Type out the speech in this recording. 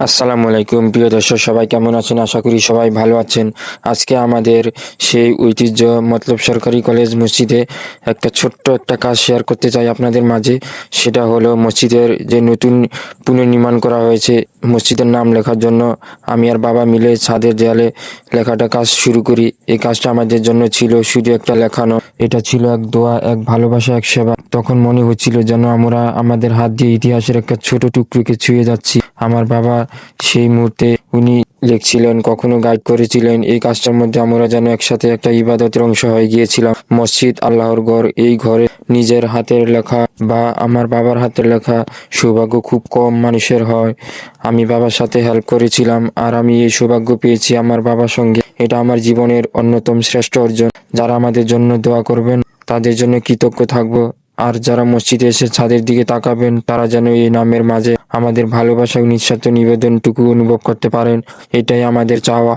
আসসালামু আলাইকুম প্রিয় দর্শক, সবাই কেমন আছেন? আশা করি সবাই ভালো আছেন। আজকে আমাদের সেই ঐতিহ্য মতলব সরকারি কলেজ মসজিদে একটা ছোট্ট একটা কাজ শেয়ার করতে চাই আপনাদের মাঝে। সেটা হলো মসজিদের যে নতুন পুনর্নির্মাণ করা হয়েছে মসজিদের নাম লেখার জন্য, আমি আর বাবা মিলে ছাদের দেয়ালে লেখাটা কাজ শুরু করি। এই কাজটা আমাদের জন্য ছিল শুধু একটা লেখানো, এটা ছিল এক দোয়া, এক ভালোবাসা, এক সেবা। তখন মনে হচ্ছিল যেন আমরা আমাদের হাত দিয়ে ইতিহাসের একটা ছোট টুকরোকে ছুঁয়ে যাচ্ছি। আমার বাবা সেই মুহূর্তে উনি লিখছিলেন, কখনো গাইড করেছিলেন। এই কাজটার মধ্যে আমরা যেন একসাথে একটা ইবাদতের অংশ হয়ে গিয়েছিলাম। মসজিদ আল্লাহর ঘর, এই ঘরে নিজের হাতের লেখা বা আমার বাবার হাতের লেখা সৌভাগ্য খুব কম মানুষের হয়। আমি বাবার সাথে হেল্প করেছিলাম আর আমি এই সৌভাগ্য পেয়েছি আমার বাবার সঙ্গে। এটা আমার জীবনের অন্যতম শ্রেষ্ঠ অর্জন। যারা আমাদের জন্য দোয়া করবেন তাদের জন্য কৃতজ্ঞ থাকব। আর যারা মসজিদে এসে ছাদের দিকে তাকাবেন তারা যেন এই নামের মাঝে আমাদের ভালোবাসা ও নিঃস্বার্থ নিবেদনটুকু অনুভব করতে পারেন। এটাই আমাদের চাওয়া।